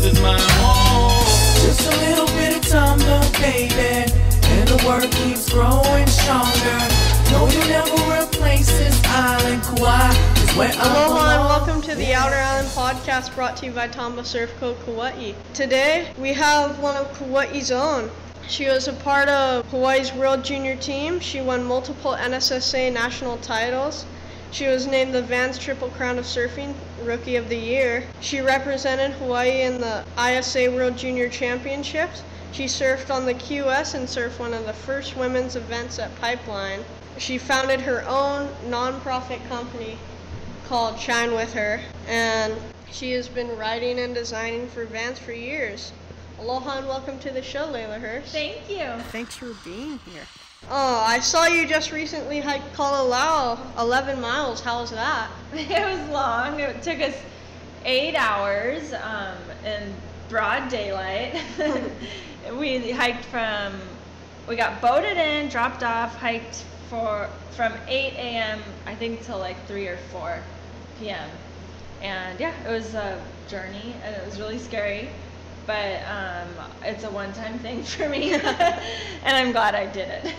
is my home. Just a little bit of TAMBA, baby, and the work keeps growing stronger. No, you never replace this island. Kauai is where I belong. Aloha and welcome to the Outer Island Podcast, brought to you by TAMBA Surf Co. Kauai. Today we have one of Kauai's own. She was a part of Hawaii's World Junior team. She won multiple NSSA national titles. She was named the Vans Triple Crown of Surfing Rookie of the Year. She represented Hawaii in the ISA World Junior Championships. She surfed on the QS and surfed one of the first women's events at Pipeline. She founded her own non-profit company called Shine With Her, and she has been writing and designing for Vans for years. Aloha and welcome to the show, Leila Hurst. Thank you. Thanks for being here. Oh, I saw you just recently hiked Kalalau, 11 miles. How was that? It was long. It took us 8 hours in broad daylight. We got boated in, dropped off, hiked from 8 a.m. I think till like 3 or 4 p.m. And yeah, it was a journey and it was really scary. But it's a one-time thing for me, and I'm glad I did it.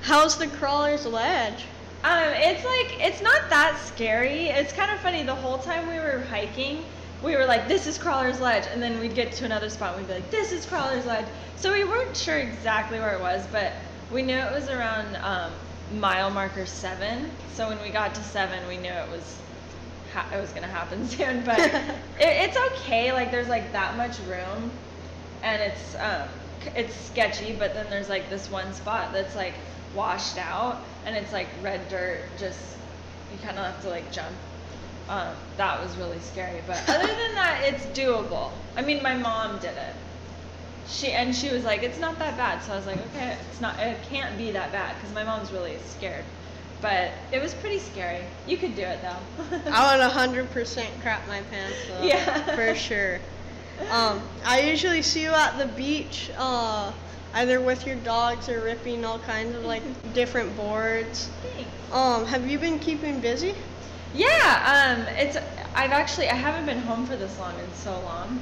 How's the Crawler's Ledge? It's not that scary. It's kind of funny. The whole time we were hiking, we were like, this is Crawler's Ledge, and then we'd get to another spot and we'd be like, this is Crawler's Ledge. So we weren't sure exactly where it was, but we knew it was around mile marker 7. So when we got to 7, we knew it was going to happen soon, but it's okay. Like there's like that much room, and it's sketchy, but then there's like this one spot that's like washed out, and it's like red dirt. Just you kind of have to like jump. That was really scary, but other than that, it's doable. I mean, my mom did it. She was like, it's not that bad. So I was like, okay, it can't be that bad, because my mom's really scared. But it was pretty scary. You could do it though. I would 100% crap my pants though. Yeah. For sure. I usually see you at the beach, either with your dogs or ripping all kinds of like different boards. Thanks. Have you been keeping busy? Yeah. I haven't been home for this long in so long.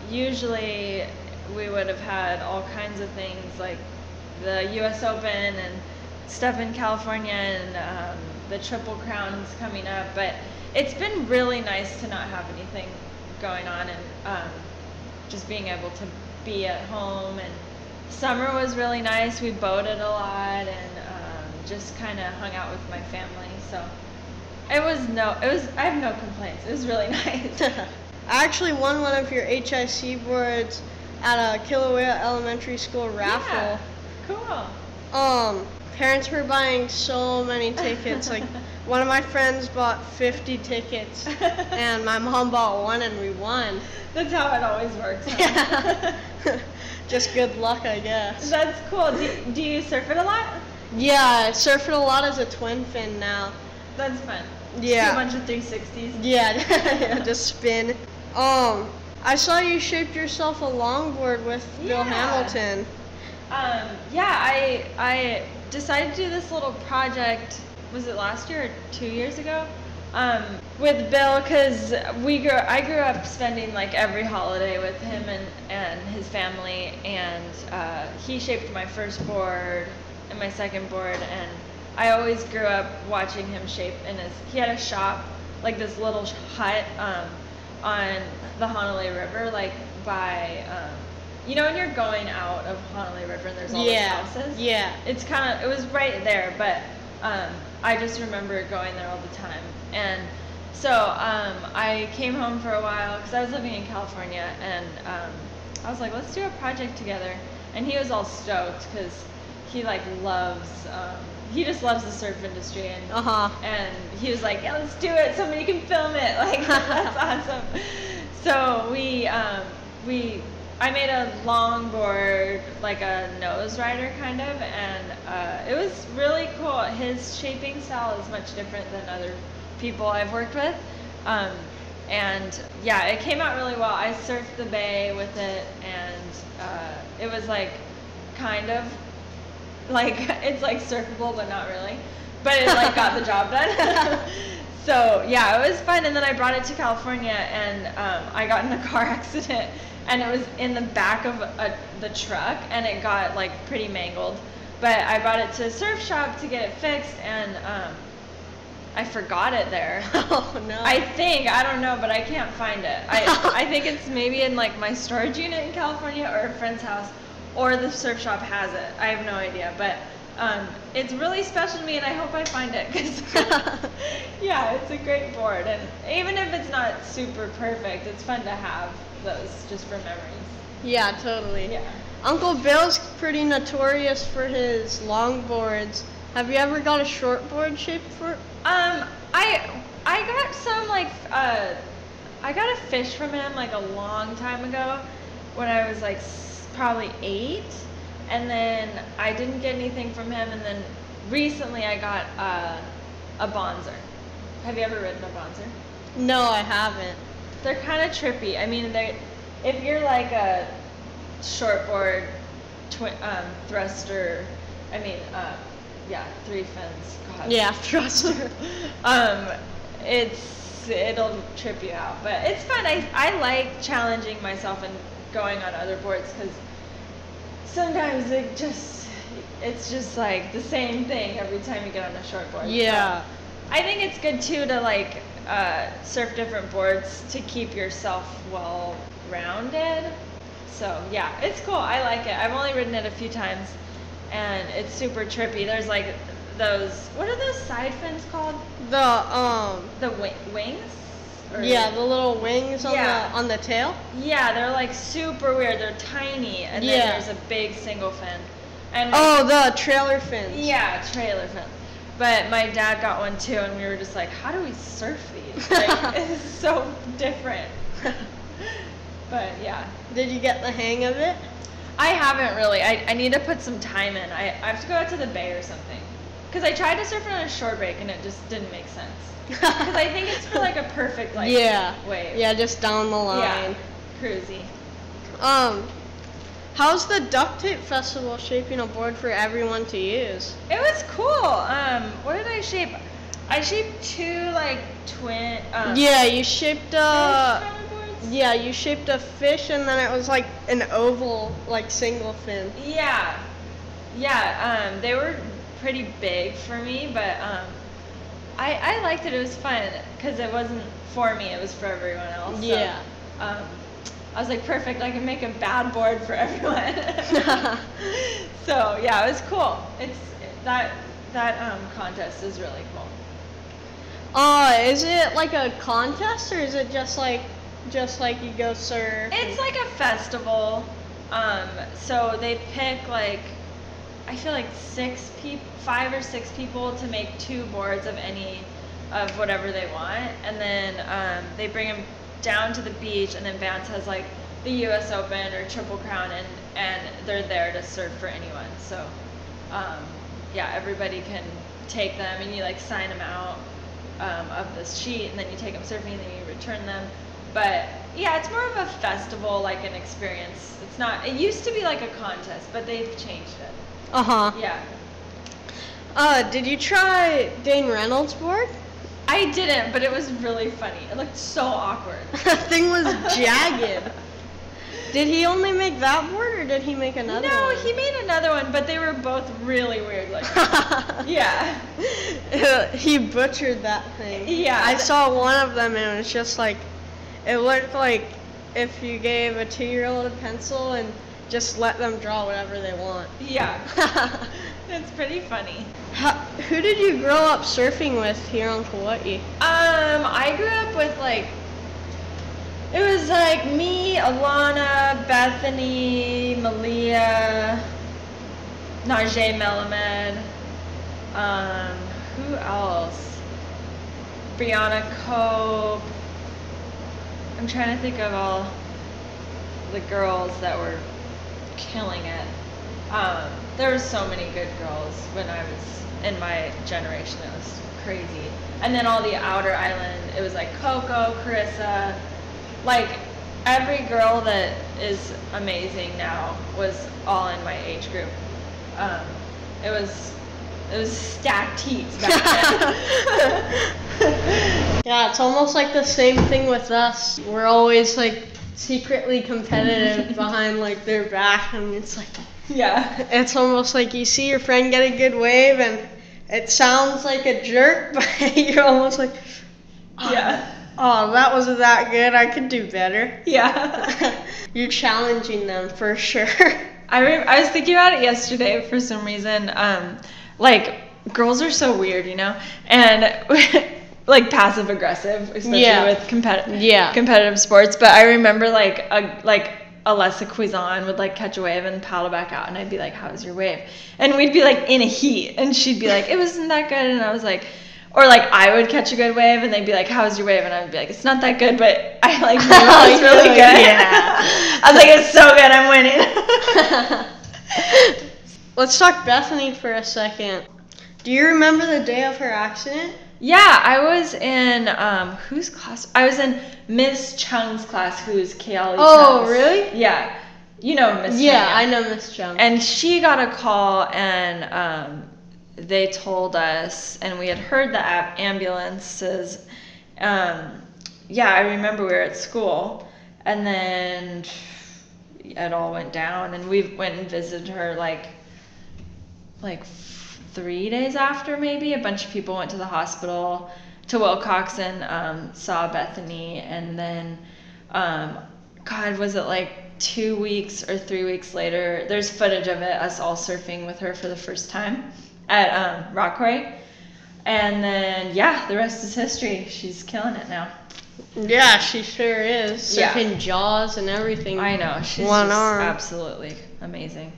Usually we would have had all kinds of things like the U.S. Open and stuff in California, and the Triple Crown's coming up, but it's been really nice to not have anything going on, and just being able to be at home. And summer was really nice. We boated a lot and just kind of hung out with my family. So I have no complaints. It was really nice. I actually won one of your HIC boards at a Kilauea Elementary School raffle. Yeah, cool. Parents were buying so many tickets. Like one of my friends bought 50 tickets, and my mom bought one, and we won. That's how it always works. Huh? Yeah. Just good luck, I guess. That's cool. Do you surf it a lot? Yeah, I surf it a lot as a twin fin now. That's fun. Yeah. Do a bunch of 360s. Yeah, yeah, just spin. I saw you shaped yourself a longboard with Bill Hamilton. I decided to do this little project, was it last year or 2 years ago, with Bill, because I grew up spending like every holiday with him and his family, and he shaped my first board and my second board, and I always grew up watching him shape he had a shop, like this little hut on the Honolulu River, like by when you're going out of Honolulu River and there's all those houses? Yeah. It was right there, but I just remember going there all the time. And so I came home for a while because I was living in California, and I was like, let's do a project together. And he was all stoked because he he just loves the surf industry, and he was like, yeah, let's do it. Somebody can film it. Like, that's awesome. So I made a longboard, like a nose rider kind of, and it was really cool. His shaping style is much different than other people I've worked with. And yeah, it came out really well. I surfed the bay with it, and it was like kind of like, it's like surfable, but not really. But it like got the job done. So yeah, it was fun. And then I brought it to California, and I got in a car accident, and it was in the back of the truck, and it got like pretty mangled. But I brought it to a surf shop to get it fixed, and I forgot it there. Oh no. I don't know, but I can't find it. I think it's maybe in like my storage unit in California or a friend's house, or the surf shop has it. I have no idea, but it's really special to me, and I hope I find it, because yeah, it's a great board, and even if it's not super perfect, it's fun to have those just for memories. Yeah, totally. Yeah. Uncle Bill's pretty notorious for his longboards. Have you ever got a shortboard shaped for? I got some like I got a fish from him like a long time ago when I was like probably 8, and then I didn't get anything from him, and then recently I got a bonzer. Have you ever ridden a bonzer? No, I haven't. They're kind of trippy. I mean, if you're like a shortboard thruster, I mean, yeah, 3 fins. God. Yeah, thruster. It'll trip you out, but it's fun. I like challenging myself and going on other boards, because sometimes it's just like the same thing every time you get on a shortboard. Yeah. So I think it's good too to like surf different boards to keep yourself well rounded. So yeah, it's cool. I like it. I've only ridden it a few times, and it's super trippy. There's like those, what are those side fins called? The wings? Or yeah, the little wings on the tail. Yeah, they're like super weird. They're tiny, and then there's a big single fin. And the trailer fins. Yeah, trailer fin. But my dad got one too, and we were just like, how do we surf these? Like, it's so different. But yeah. Did you get the hang of it? I haven't really. I need to put some time in. I have to go out to the bay or something. Because I tried to surf it on a shore break, and it just didn't make sense. Because I think it's for like a perfect like wave. Yeah, just down the line. Yeah, cruisy. How's the duct tape festival shaping a board for everyone to use? It was cool. What did I shape? I shaped 2 like twin. Yeah, you shaped a. fish boards? Yeah, you shaped a fish, and then it was like an oval, like single fin. Yeah, yeah. They were pretty big for me, but I liked it. It was fun because it wasn't for me; it was for everyone else. Yeah. So, I was like, perfect. I can make a bad board for everyone. So yeah, it was cool. That contest is really cool. Is it like a contest, or is it just like you go surf? It's like a festival. So they pick like, I feel like 5 or 6 people to make 2 boards of whatever they want, and then they bring them down to the beach, and then Vance has like the U.S. Open or Triple Crown, and they're there to surf for anyone. So yeah, everybody can take them, and you like sign them out of this sheet, and then you take them surfing, and then you return them. But yeah, it's more of a festival, like an experience. It's not. It used to be like a contest, but they've changed it. Yeah. Did you try Dane Reynolds' board? I didn't, but it was really funny. It looked so awkward. That thing was jagged. Did he only make that board, or did he make another one? No, he made another one, but they were both really weird looking. Yeah. He butchered that thing. Yeah. I saw one of them, and it was just like, it looked like if you gave a 2-year-old a pencil and just let them draw whatever they want. Yeah. It's pretty funny. Who did you grow up surfing with here on Kauai? I grew up with like, it was like me, Alana, Bethany, Malia, Najee Melamed, who else? Brianna Cope. I'm trying to think of all the girls that were killing it. There were so many good girls when I was in my generation. It was crazy. And then all the outer island, it was like Coco, Carissa, like every girl that is amazing now was all in my age group. It was It was stacked heats back then. Yeah, it's almost like the same thing with us. We're always like secretly competitive behind like their back, and it's like, yeah, it's almost like you see your friend get a good wave and it sounds like a jerk, but you're almost like, yeah, oh, that wasn't that good, I could do better. yeah. You're challenging them for sure. I was thinking about it yesterday for some reason. Like, girls are so weird, you know, and like passive aggressive, especially with competitive sports. But I remember like Alessa Cuizon would like catch a wave and paddle back out, and I'd be like, "How was your wave?" And we'd be like in a heat, and she'd be like, "It wasn't that good," and I was like. Or like I would catch a good wave and they'd be like, "How was your wave?" And I would be like, "It's not that good, but I like knew it was really good." Yeah. I was like, "It's so good, I'm winning." Let's talk Bethany for a second. Do you remember the day of her accident? Yeah, I was in whose class? I was in Miss Chung's class, who's Kayali Oh, Chung's. really? Yeah. You know Miss Chung. Yeah, I know Miss Chung. And she got a call and they told us, and we had heard the ambulances. Yeah, I remember we were at school, and then it all went down, and we went and visited her like 3 days after, maybe. A bunch of people went to the hospital, to Wilcox, and saw Bethany, and then, God, was it like 2 weeks or 3 weeks later? There's footage of it, us all surfing with her for the first time at Rockaway, and then the rest is history. She's killing it now. Yeah, she sure is. Surfing Jaws and everything. I know, she's One just arm. absolutely amazing.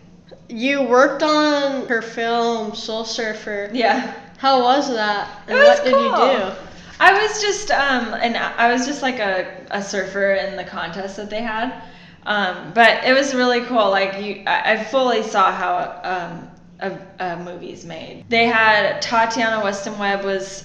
You worked on her film Soul Surfer. Yeah. How was that? And It was what did you do? I was just I was just like a surfer in the contest that they had, but it was really cool. Like I fully saw how a movie's made. They had Tatiana Weston Webb was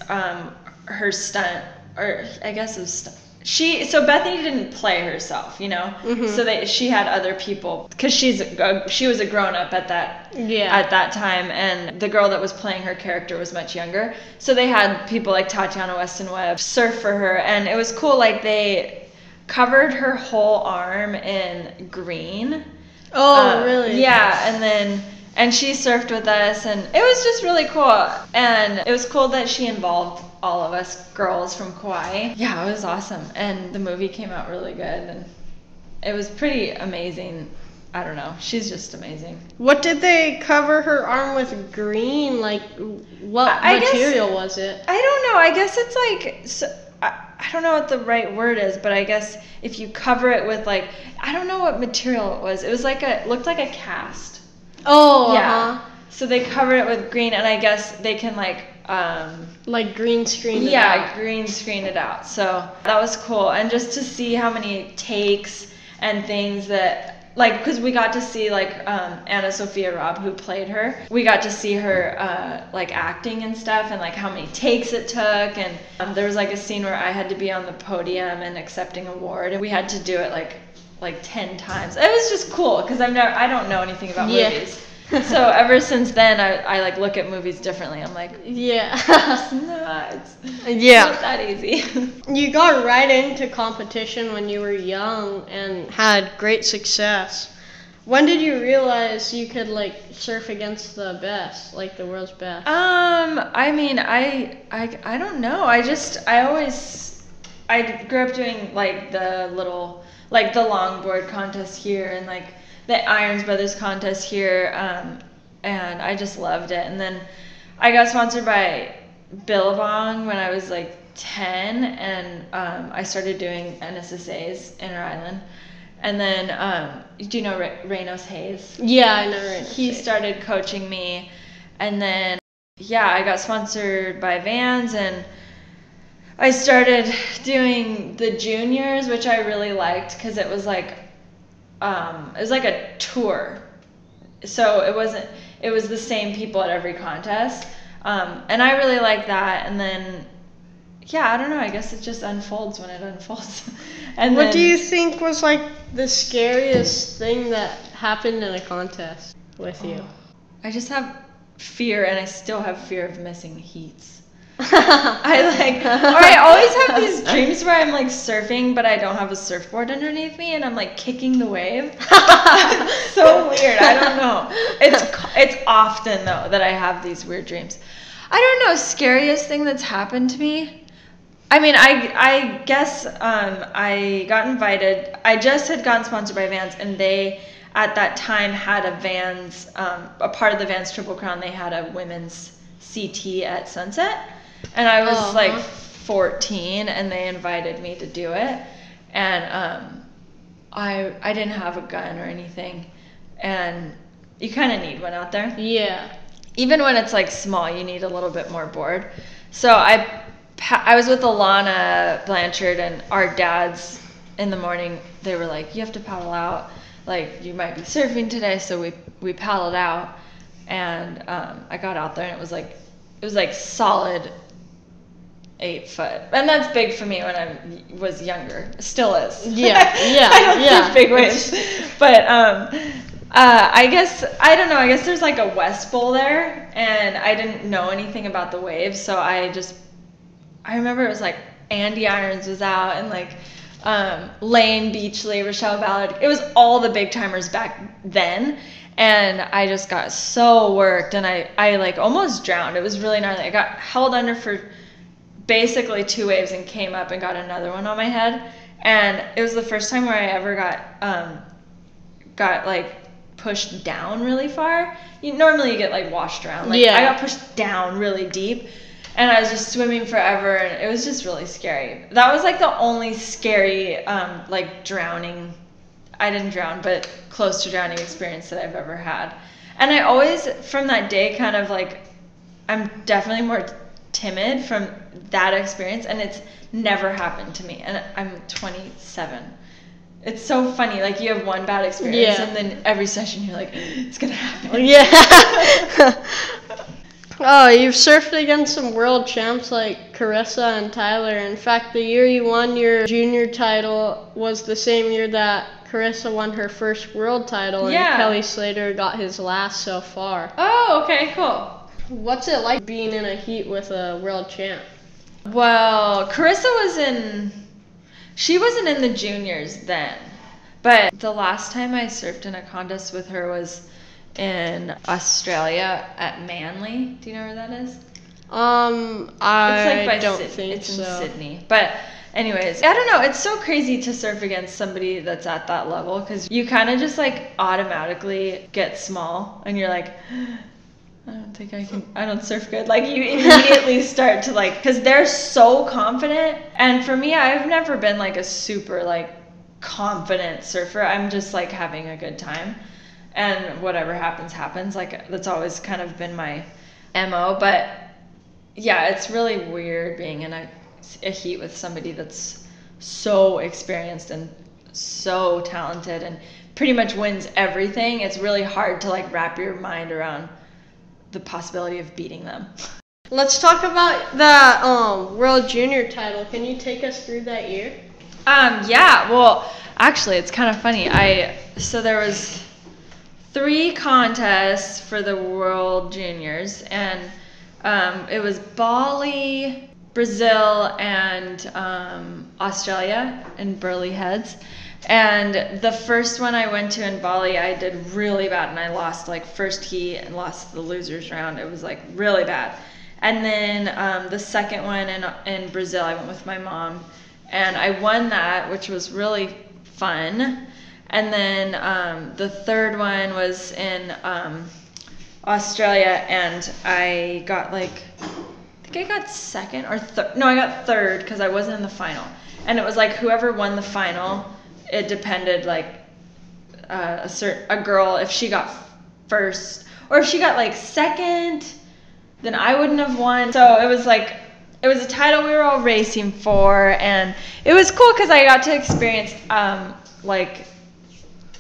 her stunt, or I guess it was so Bethany didn't play herself, you know. Mm-hmm. So she had other people, because she was a grown up at that time, and the girl that was playing her character was much younger. So they had people like Tatiana Weston Webb surf for her, and it was cool. Like they covered her whole arm in green. Oh, really? Yeah, and she surfed with us, and it was just really cool. And it was cool that she involved all of us girls from Kauai. Yeah, it was awesome. And the movie came out really good, and it was pretty amazing. I don't know. She's just amazing. What did they cover her arm with green? Like, what material was it? I don't know. I guess it's like... I don't know what the right word is, but I guess if you cover it with like... I don't know what material it was. It was like looked like a cast. Oh, yeah. So they covered it with green, and I guess they can like green screen it out. Yeah, green screen it out. So that was cool. And just to see how many takes and things that, like, because we got to see like Anna Sophia Robb, who played her. We got to see her like acting and stuff, and like how many takes it took. And there was like a scene where I had to be on the podium and accepting an award, and we had to do it like 10 times. It was just cool because I don't know anything about movies. So ever since then, I like look at movies differently. I'm like, it's not that easy. You got right into competition when you were young and had great success. When did you realize you could like surf against the best, like the world's best? I mean, I don't know. I grew up doing like the little, like the longboard contest here, and like the Irons Brothers contest here, and I just loved it. And then I got sponsored by Billabong when I was like 10, and I started doing NSSA's Inter-Island. And then, do you know Reynos Hayes? Yeah, I know Reynos He started coaching me, and then, I got sponsored by Vans, and I started doing the juniors, which I really liked because it was like a tour. So it was the same people at every contest. And I really liked that. And then, I don't know, I guess it just unfolds when it unfolds. And what do you think was like the scariest thing that happened in a contest with you? I just have fear, and I still have fear of missing heats. I always have these dreams where I'm like surfing, but I don't have a surfboard underneath me, and I'm like kicking the wave. So weird. I don't know. It's often though that I have these weird dreams. I don't know. Scariest thing that's happened to me. I mean, I guess I got invited. I just had gotten sponsored by Vans, and they at that time had a part of the Vans Triple Crown. They had a women's CT at Sunset. And I was like 14, and they invited me to do it. And I didn't have a gun or anything. And you kind of need one out there. Yeah. Even when it's like small, you need a little bit more board. So I was with Alana Blanchard, and our dads in the morning, they were like, you have to paddle out. Like, you might be surfing today. So we paddled out, and I got out there, and it was like solid 8 foot, and that's big for me when I was younger. Still is. Yeah, yeah, I don't surf big waves, but I guess I don't know. I guess there's like a West Bowl there, and I didn't know anything about the waves, so I remember it was like Andy Irons was out, and like Lane Beachley, Rochelle Ballard. It was all the big timers back then. And I just got so worked, and I like almost drowned. It was really gnarly. I got held under for basically 2 waves and came up and got another one on my head. And it was the first time where I ever got like pushed down really far. Normally you get like washed around. Like, yeah. I got pushed down really deep, and I was just swimming forever, and it was just really scary. That was like the only scary like drowning. I didn't drown, but close to drowning experience that I've ever had. And I always, from that day, kind of like, I'm definitely more timid from that experience, and it's never happened to me. And I'm 27. It's so funny. Like, you have one bad experience, and then every session you're like, it's going to happen. Yeah. Oh, you've surfed against some world champs like Carissa and Tyler. In fact, the year you won your junior title was the same year that Carissa won her first world title, and Kelly Slater got his last so far. Oh, okay, cool. What's it like being in a heat with a world champ? Well, Carissa she wasn't in the juniors then, but the last time I surfed in a contest with her was in Australia at Manly. Do you know where that is? I don't think it's so. in Sydney. But anyways, I don't know. It's so crazy to surf against somebody that's at that level, because you kind of just like automatically get small, and you're like, I don't think I don't surf good. Like, you immediately start to like, because they're so confident. And for me, I've never been like a super like confident surfer. I'm just like having a good time, and whatever happens, happens. Like, that's always kind of been my MO. But yeah, it's really weird being in a heat with somebody that's so experienced and so talented and pretty much wins everything. It's really hard to like wrap your mind around the possibility of beating them. Let's talk about the World Junior title. Can you take us through that year? Yeah, well, actually, it's kind of funny. So there was 3 contests for the World Juniors, and it was Bali, Brazil, and Australia in Burleigh Heads. And the first one I went to in Bali, I did really bad, and I lost like first heat and lost the losers round. It was like really bad. And then the second one in Brazil, I went with my mom, and I won that, which was really fun. And then the third one was in Australia, and I got like, I think I got second or third. No, I got third because I wasn't in the final. And it was like whoever won the final, it depended like a girl, if she got first or if she got like second, then I wouldn't have won. So it was like, it was a title we were all racing for, and it was cool because I got to experience like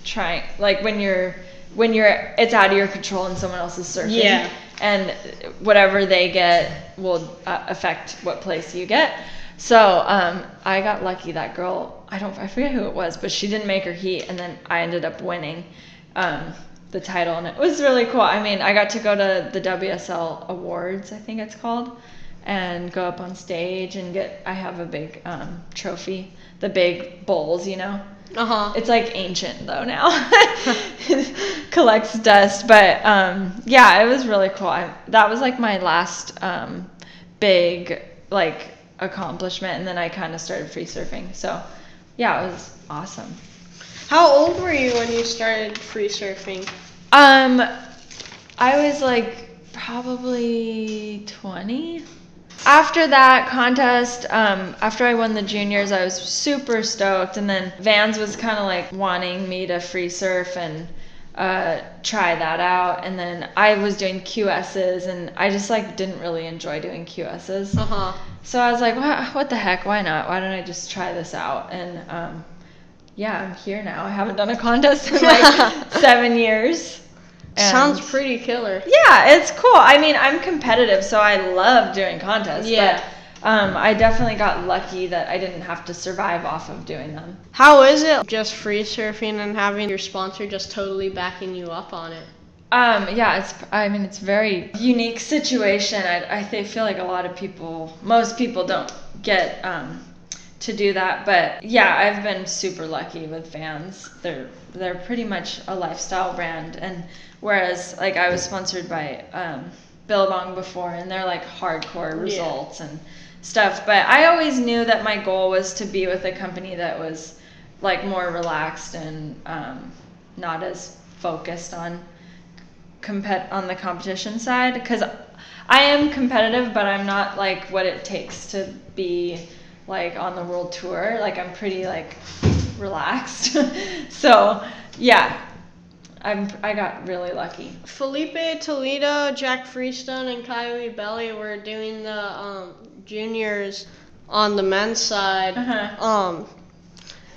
trying, like when you're it's out of your control and someone else is surfing. Yeah. And whatever they get will affect what place you get. So I got lucky. That girl, I forget who it was, but she didn't make her heat, and then I ended up winning. the title, and it was really cool. I mean, I got to go to the WSL Awards, I think it's called, and go up on stage and I have a big trophy, the big bowls, you know. It's like ancient though now. Collects dust, but yeah, it was really cool. That was like my last big like accomplishment, and then I kind of started free surfing. So yeah, it was awesome. How old were you when you started free surfing? I was like probably 20. After that contest, after I won the juniors, I was super stoked, and then Vans was kind of like wanting me to free surf and try that out, and then I was doing QSs, and I just like didn't really enjoy doing QSs. So I was like, what the heck, why not? Why don't I just try this out? And yeah, I'm here now. I haven't done a contest in like 7 years. Sounds pretty killer. Yeah, it's cool. I mean, I'm competitive, so I love doing contests. Yeah. But I definitely got lucky that I didn't have to survive off of doing them. How is it just free surfing and having your sponsor just totally backing you up on it? Yeah, it's a very unique situation. I feel like most people don't get to do that, but yeah, I've been super lucky with Vans. They're pretty much a lifestyle brand, and whereas like I was sponsored by Billabong before, and they're like hardcore results and stuff, but I always knew that my goal was to be with a company that was like more relaxed and not as focused on the competition side, because I am competitive, but I'm not like what it takes to be like on the world tour. Like I'm pretty like relaxed. So yeah, I got really lucky. Felipe Toledo, Jack Freestone, and Kylie Belly were doing the juniors on the men's side.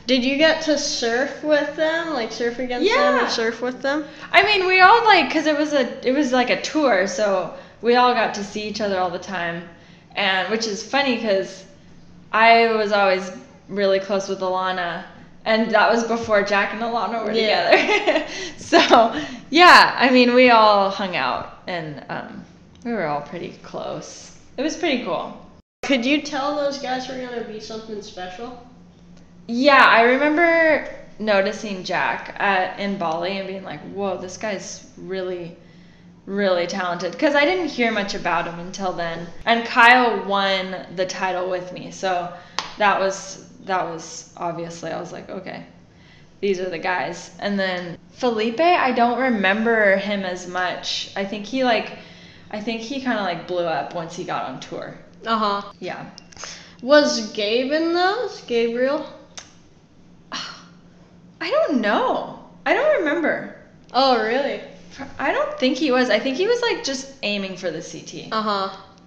Did you get to surf with them, like surf against them or surf with them? I mean, we all like, because it was like a tour, so we all got to see each other all the time, and which is funny because I was always really close with Alana, and that was before Jack and Alana were together. So yeah, I mean, we all hung out, and we were all pretty close. It was pretty cool. Could you tell those guys were gonna be something special? Yeah, I remember noticing Jack in Bali and being like, whoa, this guy's really, really talented. Because I didn't hear much about him until then. And Kyle won the title with me. So that was obviously, I was like, okay, these are the guys. And then Felipe, I don't remember him as much. I think he kind of like blew up once he got on tour. Yeah. Was Gabe in those? Gabriel? I don't know. I don't remember. Oh, really? I don't think he was. I think he was like just aiming for the CT.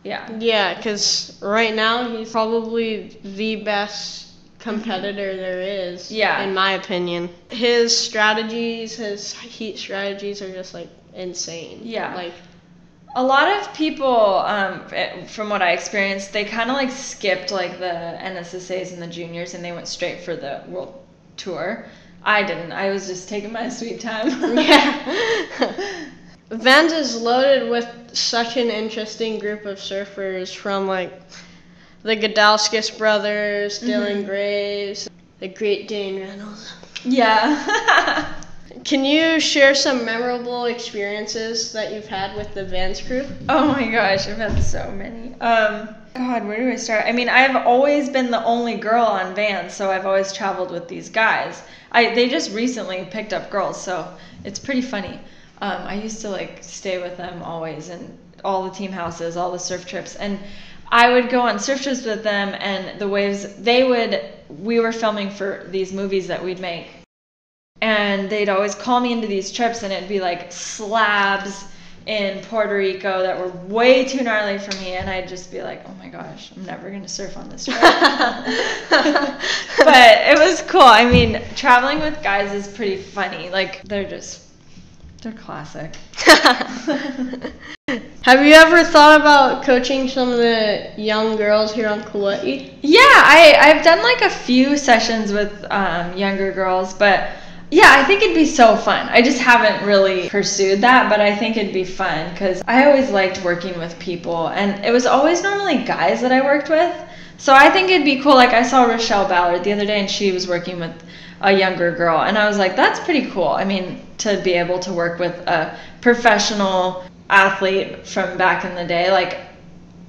Yeah. Yeah, because right now he's probably the best competitor there is. Yeah. In my opinion. His strategies, his heat strategies are just like insane. Yeah. Like a lot of people, from what I experienced, they kind of like skipped like the NSSAs and the juniors, and they went straight for the world tour. I didn't. I was just taking my sweet time. Yeah. Vans is loaded with such an interesting group of surfers, from like the Godalskis brothers, Dylan Graves, the great Dane Reynolds. Yeah. Can you share some memorable experiences that you've had with the Vans crew? Oh my gosh, I've had so many. God, where do I start? I mean, I've always been the only girl on Vans, so I've always traveled with these guys. They just recently picked up girls, so it's pretty funny. I used to like stay with them always, and all the team houses, all the surf trips, and I would go on surf trips with them, and the waves, we were filming for these movies that we'd make, and they'd always call me into these trips, and it'd be like slabs in Puerto Rico that were way too gnarly for me, and I'd just be like, oh my gosh, I'm never gonna surf on this trip. But it was cool. I mean, traveling with guys is pretty funny. Like they're classic. Have you ever thought about coaching some of the young girls here on Kauai? Yeah, I've done like a few sessions with younger girls, but Yeah, I think it'd be so fun. I just haven't really pursued that, but I think it'd be fun because I always liked working with people, and it was always normally guys that I worked with. So I think it'd be cool. Like I saw Rochelle Ballard the other day, and she was working with a younger girl, and I was like, that's pretty cool. I mean, to be able to work with a professional athlete from back in the day, like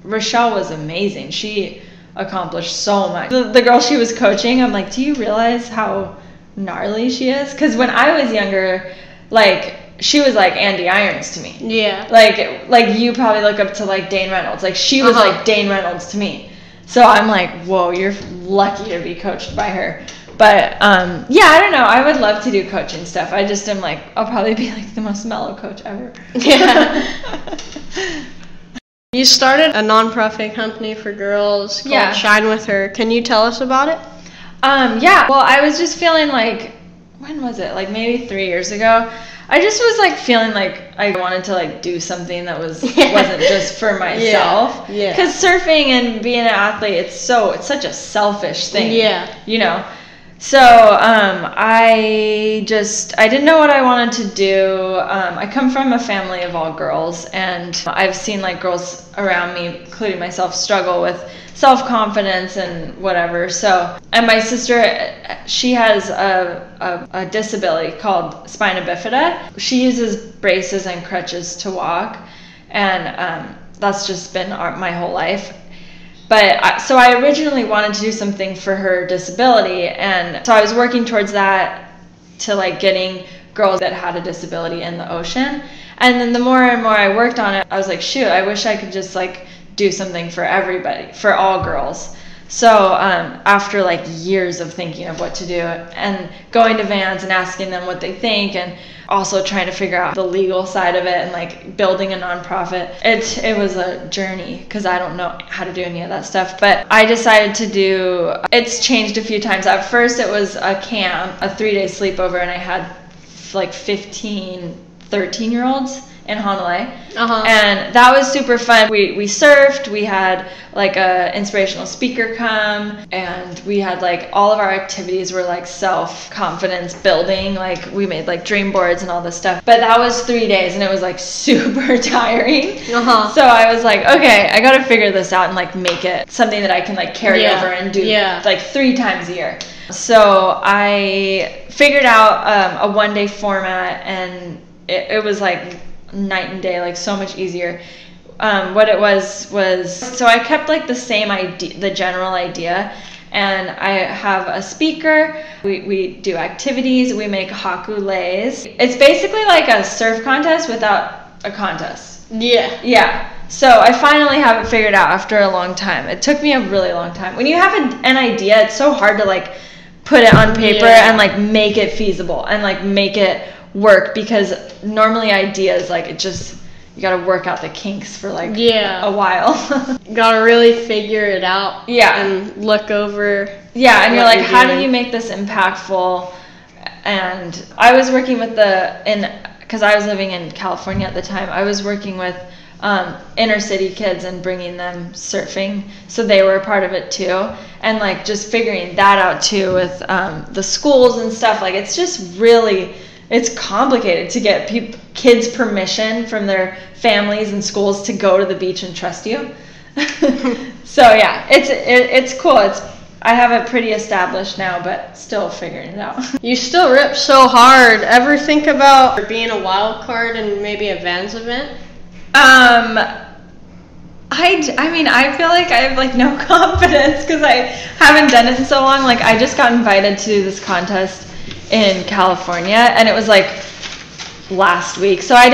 Rochelle was amazing. She accomplished so much. The girl she was coaching, I'm like, do you realize how gnarly she is? Because when I was younger, like she was like Andy Irons to me. Yeah. Like you probably look up to like Dane Reynolds. Like she was like Dane Reynolds to me. So I'm like, whoa, you're lucky to be coached by her. But yeah, I don't know. I would love to do coaching stuff. I just am like, I'll probably be like the most mellow coach ever. Yeah. You started a nonprofit company for girls called Shine With Her. Can you tell us about it? Yeah. Well, I was just feeling like, when was it? Like maybe 3 years ago. I just was like feeling like I wanted to like do something that wasn't just for myself. Yeah. Because surfing and being an athlete, it's such a selfish thing. Yeah. You know. So I didn't know what I wanted to do. I come from a family of all girls, and I've seen like girls around me, including myself, struggle with self-confidence and whatever. So, and my sister, she has a disability called spina bifida. She uses braces and crutches to walk, and that's just been my whole life. But so I originally wanted to do something for her disability, and so I was working towards that, to like getting girls that had a disability in the ocean. And then the more and more I worked on it, I was like, shoot, I wish I could just like do something for everybody, for all girls. So after like years of thinking of what to do and going to Vans and asking them what they think, and also trying to figure out the legal side of it and like building a nonprofit, it was a journey because I don't know how to do any of that stuff. But I decided to do, it's changed a few times. At first it was a camp, a 3-day sleepover, and I had like 15, 13-year-olds in Honolulu. And that was super fun. We surfed, we had like a inspirational speaker come, and we had like all of our activities were like self-confidence building. Like we made like dream boards and all this stuff. But that was 3 days, and it was like super tiring. So I was like, okay, I gotta figure this out and like make it something that I can like carry over and do like 3 times a year. So I figured out a 1-day format, and it was like night and day, like so much easier. What it was so I kept like the same idea, the general idea, and I have a speaker. We do activities, we make haku leis. It's basically like a surf contest without a contest. Yeah. So I finally have it figured out after a long time. It took me a really long time. When you have an idea, it's so hard to like put it on paper and like make it feasible and like make it work, because normally ideas, like it just, you gotta work out the kinks for like a while. You gotta really figure it out. And look over. And you're like, how do you make this impactful? And I was working with because I was living in California at the time, I was working with inner city kids and bringing them surfing, so they were a part of it too, and like just figuring that out too with the schools and stuff. Like it's just really, it's complicated to get kids permission from their families and schools to go to the beach and trust you. So yeah, it's cool. I have it pretty established now, but still figuring it out. You still rip so hard. Ever think about being a wild card in maybe a Vans event? I mean, I feel like I have like no confidence because I haven't done it in so long. Like I just got invited to this contest in California, and it was like last week. So I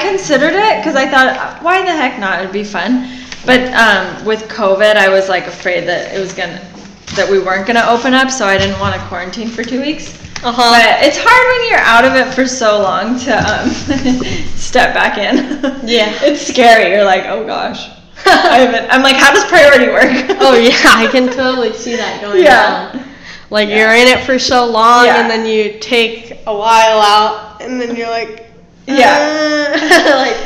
considered it because I thought, why the heck not? It'd be fun. But with COVID, I was like afraid that that we weren't gonna open up, so I didn't want to quarantine for 2 weeks. But it's hard when you're out of it for so long to step back in. It's scary. You're like, oh gosh. I'm like, how does priority work? Oh yeah, I can totally see that going down. Like you're in it for so long, and then you take a while out, and then you're like, like,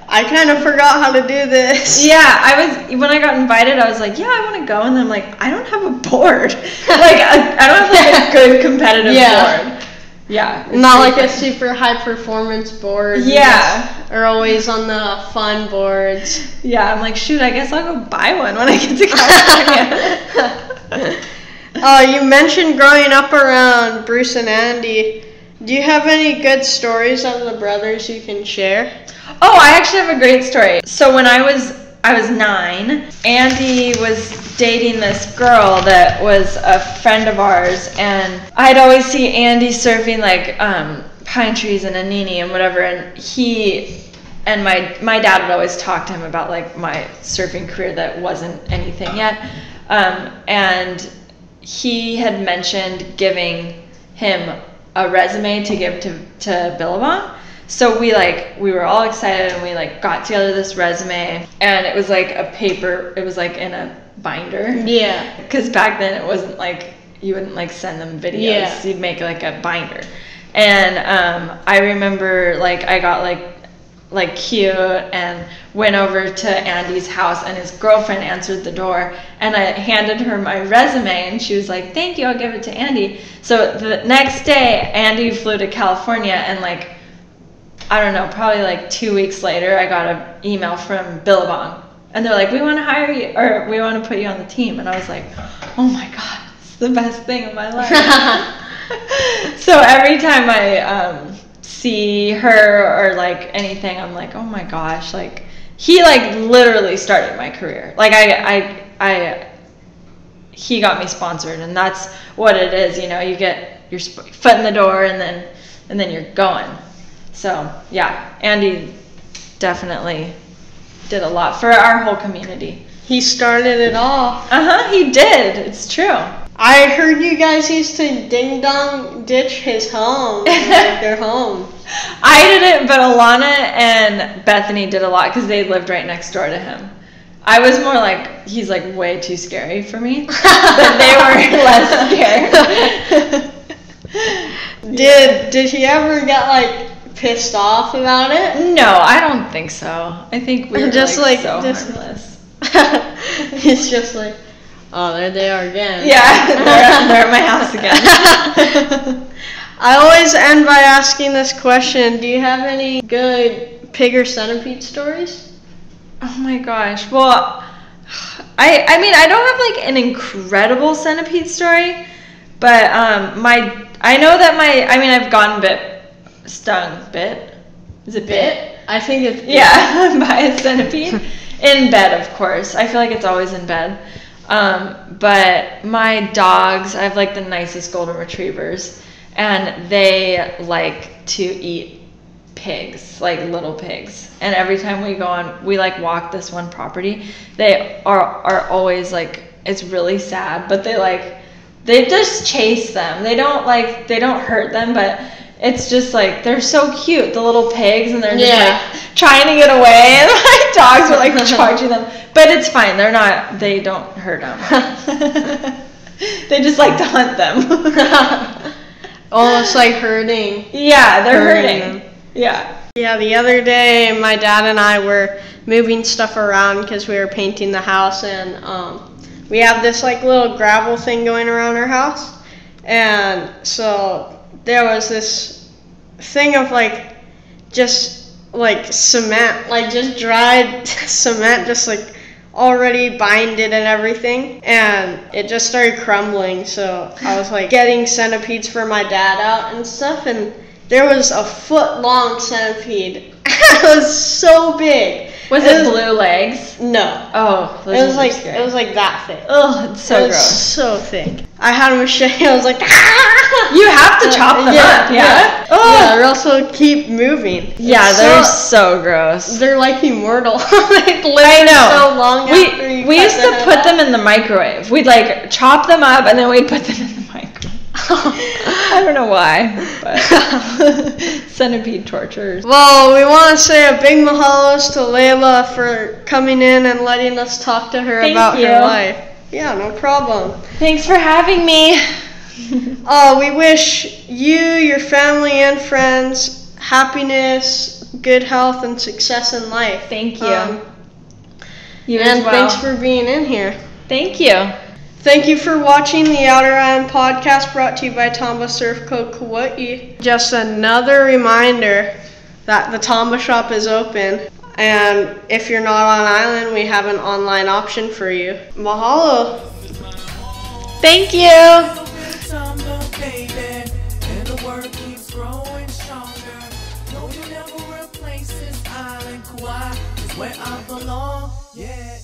I kind of forgot how to do this. When I got invited, I was like, yeah, I want to go, and then I'm like, I don't have a board. Like I don't have like a good competitive board. Yeah. Not like a super high performance board. Yeah. Or always on the fun boards. Yeah, I'm like, shoot, I guess I'll go buy one when I get to California. You mentioned growing up around Bruce and Andy. Do you have any good stories of the brothers you can share? Oh, I actually have a great story. So when I was 9, Andy was dating this girl that was a friend of ours, and I'd always see Andy surfing like pine trees and Anini and whatever, and my dad would always talk to him about like my surfing career that wasn't anything yet, and he had mentioned giving him a resume to give to Billabong. So we were all excited, and we like got together this resume, and it was like a paper, it was like in a binder. Yeah. Because back then it wasn't like, you wouldn't like send them videos. Yeah. You'd make like a binder. And I remember like I got like cute and went over to Andy's house, and his girlfriend answered the door, and I handed her my resume, and she was like, thank you, I'll give it to Andy. So the next day Andy flew to California, and like, I don't know, probably like 2 weeks later, I got an email from Billabong, and they're like, we want to hire you, or we want to put you on the team. And I was like, oh my God, it's the best thing in my life. So every time I see her or like anything, I'm like, oh my gosh, like he like literally started my career. Like he got me sponsored, and that's what it is, you know, you get your foot in the door, and then you're going. So yeah, Andy definitely did a lot for our whole community. He started it all. He did. It's true. I heard you guys used to ding dong ditch his home, like their home. I didn't, but Alana and Bethany did a lot because they lived right next door to him. I was more like, he's like way too scary for me, but they were less scared. Did he ever get like pissed off about it? No, I don't think so. I think we were just like so harmless. He's just like, oh, there they are again. Yeah, they're at my house again. I always end by asking this question: do you have any good pig or centipede stories? Oh my gosh. Well, I mean, I don't have like an incredible centipede story, but I know that I've gotten stung. Is it bit? I think it's bit. Yeah, by a centipede. In bed, of course. I feel like it's always in bed. But my dogs, I have like the nicest golden retrievers, and they like to eat pigs, like little pigs. And every time we go on, we like walk this one property, they are always like, it's really sad, but they just chase them. They don't hurt them, but it's just like, they're so cute, the little pigs, and they're just like trying to get away, and my dogs are like charging them. But it's fine, they don't hurt them. They just like to hunt them. Almost like herding. Yeah, they're herding. Yeah. Yeah, the other day my dad and I were moving stuff around because we were painting the house, and we have this like little gravel thing going around our house, and so there was this thing of like just like cement, like just dried cement, just like already binded and everything, and it just started crumbling. So I was like getting centipedes for my dad out and stuff, and there was a foot-long centipede. It was so big. Was it blue legs? No. Oh, it was like scary. It was like that thick. Oh, it's so gross. So thick. I had a machete. I was like, you have to chop them up. Yeah. Oh. Yeah, or else it'll keep moving. Yeah, they're so gross. They're like immortal. They live I know. So long after you we used to put them in the microwave. We'd like chop them up, and then we'd put them in the microwave. I don't know why, but centipede tortures. Well, we want to say a big mahalos to Leila for coming in and letting us talk to her about her life. Yeah, no problem. Thanks for having me. We wish you, your family, and friends happiness, good health, and success in life. Thank you. You and as well. Thanks for being in here. Thank you. Thank you for watching the Outer Island podcast brought to you by TAMBA Surf Co. Kauai. Just another reminder that the TAMBA shop is open. And if you're not on island, we have an online option for you. Mahalo. Thank you. Where I belong, yeah.